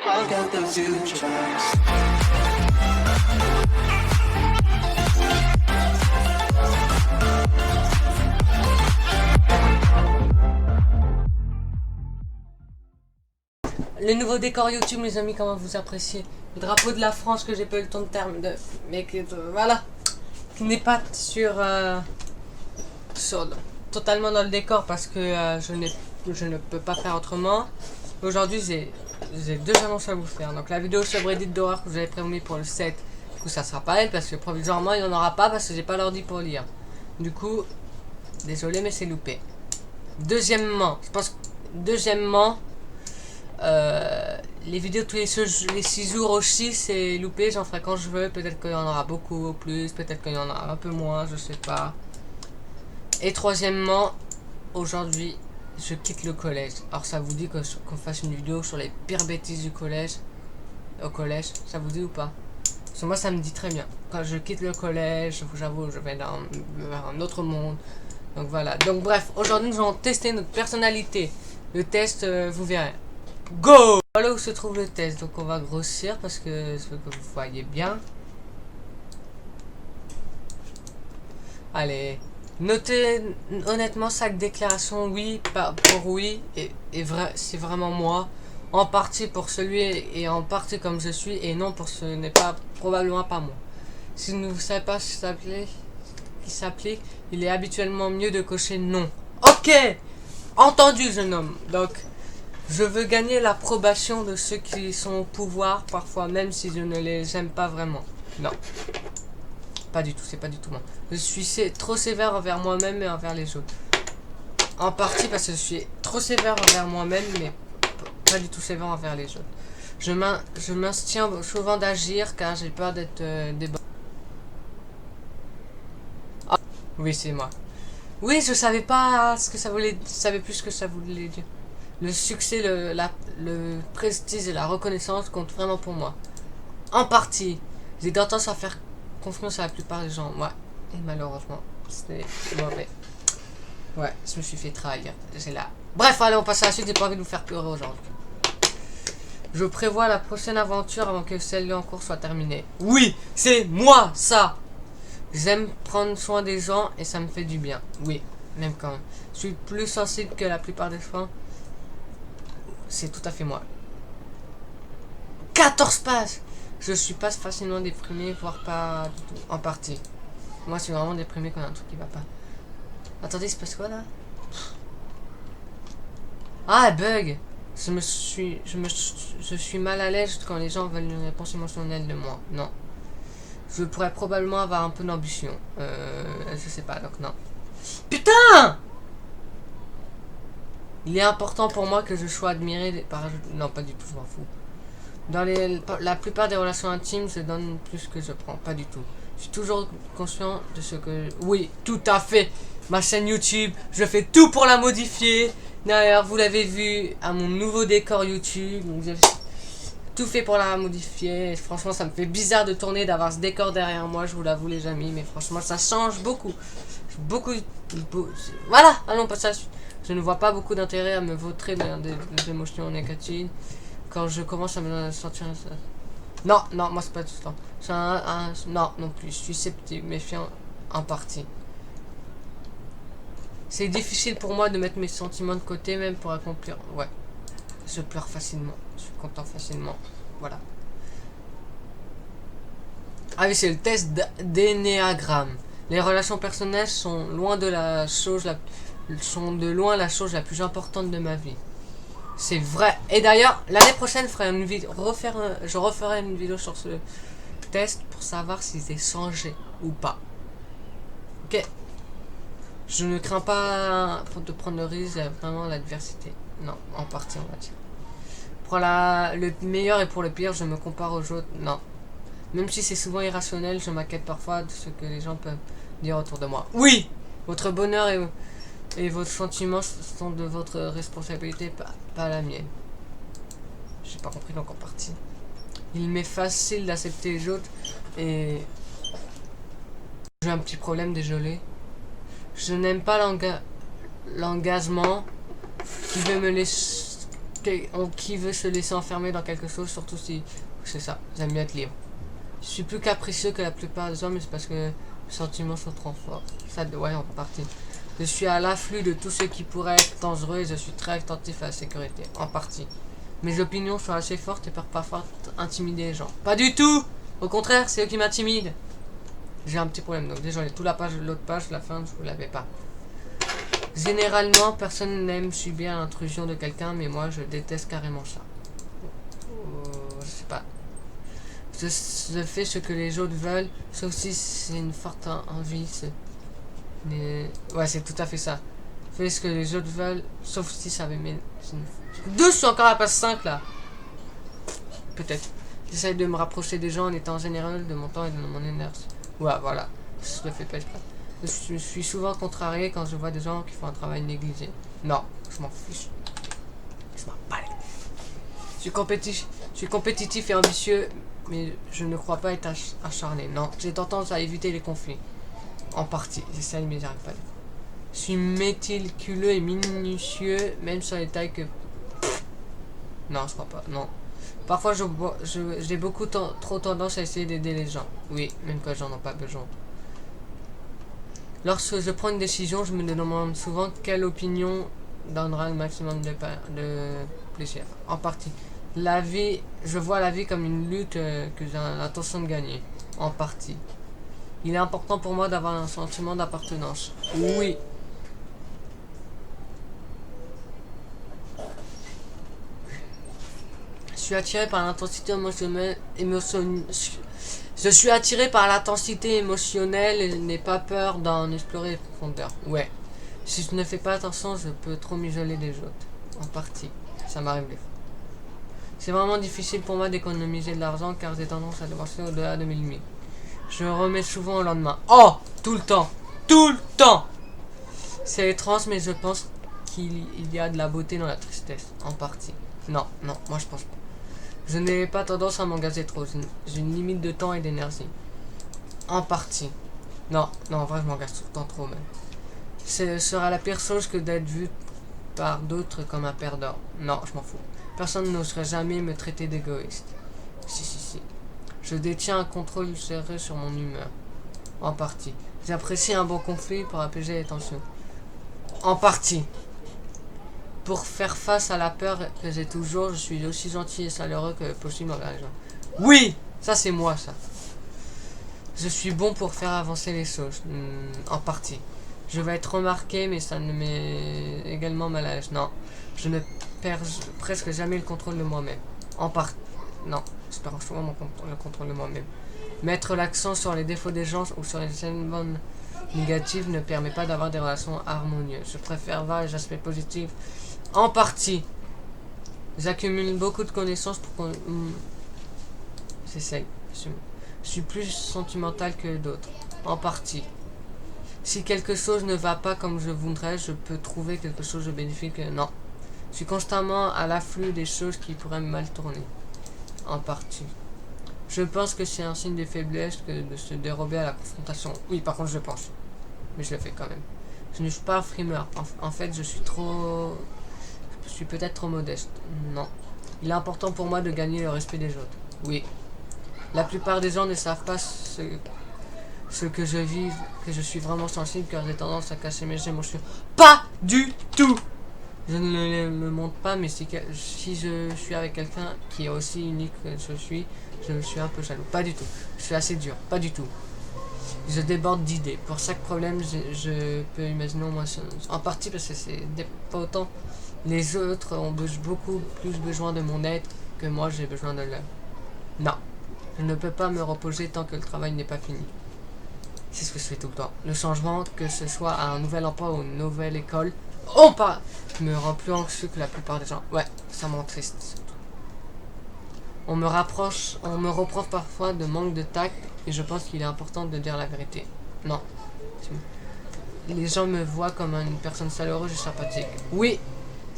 I got the future. Le nouveau décor YouTube, mes amis, comment vous appréciez? Le drapeau de la France que j'ai pas eu le temps de terminer, mais que voilà, qui n'est pas sur totalement dans le décor parce que je ne peux pas faire autrement. Aujourd'hui, j'ai deux annonces à vous faire. Donc la vidéo subreddit d'horreur que vous avez promis pour le 7, du coup ça sera pas elle parce que provisoirement il n'y en aura pas parce que j'ai pas l'ordi pour lire. Du coup, désolé mais c'est loupé. Deuxièmement, les vidéos tous les 6 jours aussi, c'est loupé, j'en ferai quand je veux, peut-être qu'il y en aura beaucoup plus, peut-être qu'il y en aura un peu moins, je sais pas. Et troisièmement, aujourd'hui, je quitte le collège. Alors ça vous dit qu'on fasse une vidéo sur les pires bêtises du collège, au collège, ça vous dit ou pas? Parce que moi ça me dit très bien. Quand je quitte le collège, j'avoue, je vais vers un autre monde. Donc voilà, donc bref, aujourd'hui nous allons tester notre personnalité. Le test, vous verrez. Go! Voilà où se trouve le test, donc on va grossir parce que je veux que vous voyez bien. Allez, notez honnêtement chaque déclaration oui pour oui et vrai, c'est vraiment moi. En partie pour celui et en partie comme je suis et non pour ce n'est pas probablement pas moi. Si vous ne savez pas ce qui s'applique, il est habituellement mieux de cocher non. Ok! Entendu jeune homme, donc... Je veux gagner l'approbation de ceux qui sont au pouvoir, parfois même si je ne les aime pas vraiment. Non. Pas du tout, c'est pas du tout moi. Je suis trop sévère envers moi-même et envers les autres. En partie parce que je suis trop sévère envers moi-même, mais pas du tout sévère envers les autres. Je m'abstiens souvent d'agir car j'ai peur d'être débordé. Ah, oui, c'est moi. Oui, je savais pas ce que ça voulait... Je savais plus ce que ça voulait dire. Le succès, le prestige et la reconnaissance comptent vraiment pour moi. En partie. J'ai tendance à faire confiance à la plupart des gens. Ouais. Et malheureusement, c'était mauvais. Ouais, je me suis fait trahir. C'est là. Bref, allez, on passe à la suite. J'ai pas envie de vous faire pleurer aujourd'hui. Je prévois la prochaine aventure avant que celle en cours soit terminée. Oui, c'est moi, ça. J'aime prendre soin des gens et ça me fait du bien. Oui, même quand même. Je suis plus sensible que la plupart des gens. C'est tout à fait moi. 14 pages. Je suis pas facilement déprimé, voire pas du tout. En partie. Moi, je suis vraiment déprimé quand il y a un truc qui va pas. Attendez, il se passe quoi là? Ah, bug. Je suis mal à l'aise quand les gens veulent une réponse émotionnelle de moi. Non. Je pourrais probablement avoir un peu d'ambition. Je sais pas, donc non. Putain! Il est important pour moi que je sois admiré par... Non, pas du tout, je m'en fous. Dans la plupart des relations intimes, je donne plus que je prends. Pas du tout. Je suis toujours conscient de ce que... Oui, tout à fait. Ma chaîne YouTube, je fais tout pour la modifier. D'ailleurs, vous l'avez vu à mon nouveau décor YouTube. J'ai tout fait pour la modifier. Franchement, ça me fait bizarre de tourner, d'avoir ce décor derrière moi. Je vous l'avoue, les amis. Mais franchement, ça change beaucoup. Voilà, allons, passe à la suite. Je ne vois pas beaucoup d'intérêt à me vautrer dans des émotions négatives quand je commence à me sentir... Non, non, moi c'est pas tout le temps. Non, non plus. Je suis sceptique, méfiant en partie. C'est difficile pour moi de mettre mes sentiments de côté, même pour accomplir... Ouais. Je pleure facilement. Je suis content facilement. Voilà. Ah oui, c'est le test d'énéagramme. Les relations personnelles sont loin de la chose la chose la plus importante de ma vie. C'est vrai. Et d'ailleurs, l'année prochaine, je referai une vidéo sur ce test pour savoir si c'est changé ou pas. Ok. Je ne crains pas de prendre le risque, vraiment l'adversité. Non, en partie, on va dire. Pour le meilleur et pour le pire, je me compare aux autres. Non. Même si c'est souvent irrationnel, je m'inquiète parfois de ce que les gens peuvent dire autour de moi. Oui! Votre bonheur et vos sentiments sont de votre responsabilité, pas la mienne. J'ai pas compris donc en partie. Il m'est facile d'accepter les autres et... J'ai un petit problème, désolé. Je n'aime pas l'engagement qui veut me laisser... qui veut se laisser enfermer dans quelque chose, surtout si c'est ça, j'aime bien être libre. Je suis plus capricieux que la plupart des hommes, mais c'est parce que mes sentiments sont trop forts. Ça, ouais, en partie. Je suis à l'afflux de tout ce qui pourrait être dangereux et je suis très attentif à la sécurité, en partie. Mes opinions sont assez fortes et peuvent parfois intimider les gens. Pas du tout! Au contraire, c'est eux qui m'intimident. J'ai un petit problème, donc désolé, toute la page, l'autre page, la fin, je vous l'avais pas. Généralement, personne n'aime subir l'intrusion de quelqu'un, mais moi, je déteste carrément ça. Je sais pas. Je fais ce que les autres veulent, sauf si c'est une forte envie. Ouais, c'est tout à fait ça. Je fais ce que les autres veulent, sauf si ça me met... Deux, je suis encore à la page 5, là. Peut-être. J'essaie de me rapprocher des gens en étant généreux de mon temps et de mon énergie. Ouais, voilà. Je le fais pas exprès. Je suis souvent contrarié quand je vois des gens qui font un travail négligé. Non, je m'en fiche. Je m'en bats. Je suis compétitif et ambitieux, mais je ne crois pas être acharné. Non, j'ai tendance à éviter les conflits. En partie, j'essaye, mais j'arrive pas. Je suis méticuleux et minutieux, même sur les détails que... Non, je crois pas, non. Parfois, j'ai beaucoup trop tendance à essayer d'aider les gens. Oui, même quand j'en ai pas besoin. Lorsque je prends une décision, je me demande souvent quelle opinion donnera le maximum de plaisir. En partie. Je vois la vie comme une lutte que j'ai l'intention de gagner. En partie. Il est important pour moi d'avoir un sentiment d'appartenance. Oui. Je suis attiré par l'intensité émotionnelle. Je suis attiré par l'intensité émotionnelle et n'ai pas peur d'en explorer les profondeurs. Ouais. Si je ne fais pas attention, je peux trop m'isoler des autres. En partie. Ça m'arrive des fois. C'est vraiment difficile pour moi d'économiser de l'argent car j'ai tendance à dépenser au-delà de mes limites. Je remets souvent au lendemain. Oh! Tout le temps! Tout le temps! C'est étrange, mais je pense qu'il y a de la beauté dans la tristesse. En partie. Non, moi je pense pas. Je n'ai pas tendance à m'engager trop. J'ai une limite de temps et d'énergie. En partie. Non, en vrai, je m'engage tout le temps trop, même. Ce sera la pire chose que d'être vu par d'autres comme un perdant. Non, je m'en fous. Personne n'oserait jamais me traiter d'égoïste. Si. Je détiens un contrôle serré sur mon humeur. En partie. J'apprécie un bon conflit pour apaiser les tensions. En partie. Pour faire face à la peur que j'ai toujours, je suis aussi gentil et chaleureux que possible envers les gens. Oui! Ça, c'est moi, ça. Je suis bon pour faire avancer les choses. En partie. Je vais être remarqué, mais ça ne m'est également mal à l'aise. Non. Je ne perds presque jamais le contrôle de moi-même. En partie. Non. Je perds souvent le contrôle de moi-même. Mettre l'accent sur les défauts des gens ou sur les éléments négatifs ne permet pas d'avoir des relations harmonieuses. Je préfère voir les aspects positifs. En partie. J'accumule beaucoup de connaissances pour qu'on... J'essaye. Je suis plus sentimental que d'autres. En partie. Si quelque chose ne va pas comme je voudrais, je peux trouver quelque chose de bénéfique. Non. Je suis constamment à l'afflux des choses qui pourraient mal tourner. En partie. Je pense que c'est un signe de faiblesse que de se dérober à la confrontation. Oui, par contre, je pense. Mais je le fais quand même. Je ne suis pas un frimeur. En fait, je suis peut-être trop modeste. Non. Il est important pour moi de gagner le respect des autres. Oui. La plupart des gens ne savent pas ce que je vis, que je suis vraiment sensible car j'ai tendance à cacher mes émotions. Pas du tout! Je ne me montre pas, mais si je suis avec quelqu'un qui est aussi unique que je suis un peu jaloux. Pas du tout. Je suis assez dur. Pas du tout. Je déborde d'idées. Pour chaque problème, je peux imaginer au moins en partie parce que c'est pas autant. Les autres ont beaucoup plus besoin de mon aide que moi j'ai besoin de leur. Non. Je ne peux pas me reposer tant que le travail n'est pas fini. C'est ce que je fais tout le temps. Le changement, que ce soit à un nouvel emploi ou une nouvelle école, me rend plus anxieux que la plupart des gens. Ouais, ça m'entriste. On me reproche parfois de manque de tact et je pense qu'il est important de dire la vérité. Non. Les gens me voient comme une personne chaleureuse et sympathique. Oui,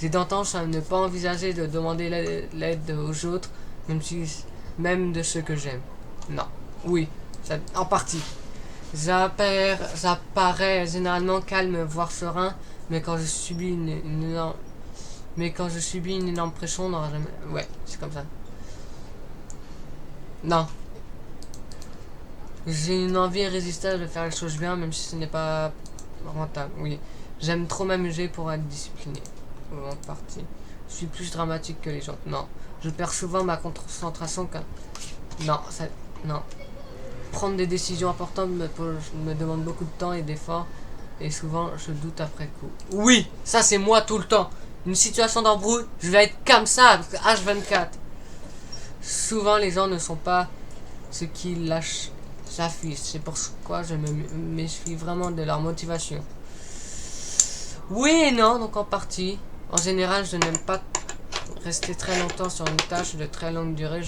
j'ai tendance à ne pas envisager de demander l'aide aux autres, même de ceux que j'aime. Non. Oui, en partie. J'apparais généralement calme, voire serein, mais quand je subis Mais quand je subis une énorme pression, non, jamais... Ouais, c'est comme ça. Non. J'ai une envie irrésistible de faire les choses bien, même si ce n'est pas rentable. Oui. J'aime trop m'amuser pour être discipliné. En partie. Je suis plus dramatique que les gens. Non. Je perds souvent ma concentration quand... Non, ça... Non. Prendre des décisions importantes me demande beaucoup de temps et d'efforts. Et souvent, je doute après coup. Oui, ça c'est moi tout le temps. Une situation d'embrouille, je vais être comme ça, H24. Souvent, les gens ne sont pas ce qu'ils lâchent. S'affichent. C'est pourquoi je me méfie vraiment de leur motivation. Oui et non, donc en partie. En général, je n'aime pas rester très longtemps sur une tâche de très longue durée.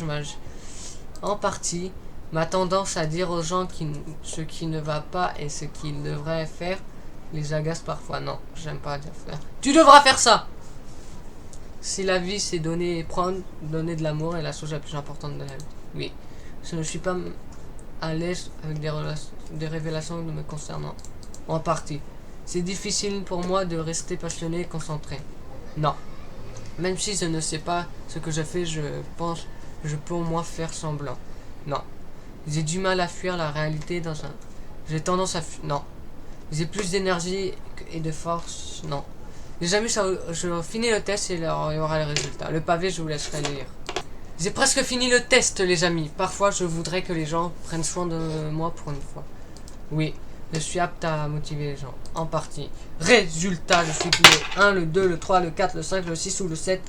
En partie, ma tendance à dire aux gens ce qui ne va pas et ce qu'ils devraient faire les agace parfois. Non, j'aime pas dire ça. Tu devras faire ça! Si la vie c'est donner et prendre, donner de l'amour est la chose la plus importante de la vie. Oui, je ne suis pas à l'aise avec des révélations me concernant. En partie. C'est difficile pour moi de rester passionné et concentré. Non. Même si je ne sais pas ce que je fais, je pense que je peux au moins faire semblant. Non. J'ai du mal à fuir la réalité dans un... J'ai tendance à fuir... Non. J'ai plus d'énergie et de force. Non. Les amis, je finis le test et il y aura les résultats. Le pavé, je vous laisserai lire. J'ai presque fini le test, les amis. Parfois, je voudrais que les gens prennent soin de moi pour une fois. Oui, je suis apte à motiver les gens. En partie. Résultat, je suis le 1, le 2, le 3, le 4, le 5, le 6 ou le 7.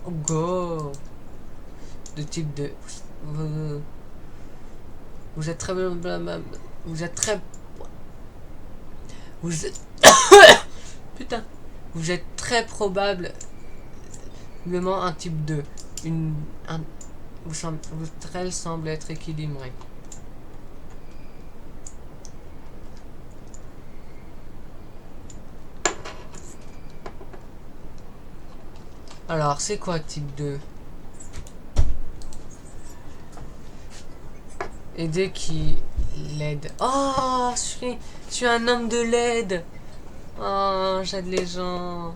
Oh, go. De type 2. Vous êtes très... Vous êtes très... Vous êtes... Putain. Vous êtes très probablement un type 2. Votre aile semble être équilibrée. Alors, c'est quoi type 2? Aider qui l'aide. Oh, je suis un homme de l'aide. Oh, j'aide les gens.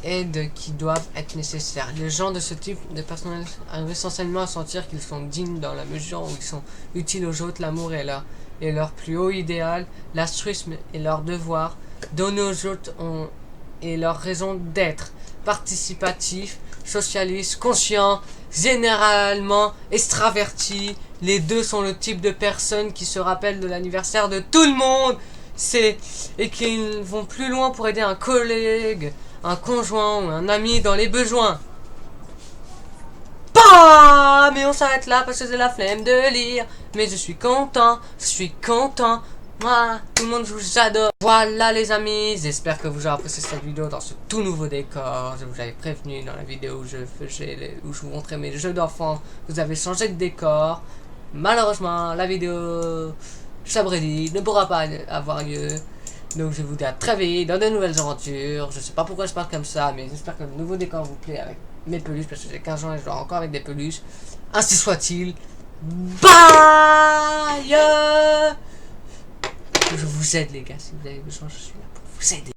Aides qui doivent être nécessaires. Les gens de ce type de personnel arrivent essentiellement à sentir qu'ils sont dignes dans la mesure où ils sont utiles aux autres. L'amour est leur plus haut idéal. L'altruisme est leur devoir. Donner aux autres est leur raison d'être. Participatif, socialiste, conscient, généralement extraverti. Les deux sont le type de personnes qui se rappellent de l'anniversaire de tout le monde. Et qui vont plus loin pour aider un collègue, un conjoint ou un ami dans les besoins. Bah, mais on s'arrête là parce que j'ai la flemme de lire. Mais je suis content. Moi, tout le monde, vous adore. Voilà les amis, j'espère que vous avez apprécié cette vidéo dans ce tout nouveau décor. Je vous avais prévenu dans la vidéo où je vous montrais mes jeux d'enfants. Vous avez changé de décor. Malheureusement, la vidéo Chabrédit ne pourra pas avoir lieu. Donc je vous dis à très vite dans de nouvelles aventures. Je sais pas pourquoi je parle comme ça, mais j'espère que le nouveau décor vous plaît avec mes peluches, parce que j'ai 15 ans et je joue encore avec des peluches. Ainsi soit-il. Bye. Je vous aide les gars, si vous avez besoin, je suis là pour vous aider.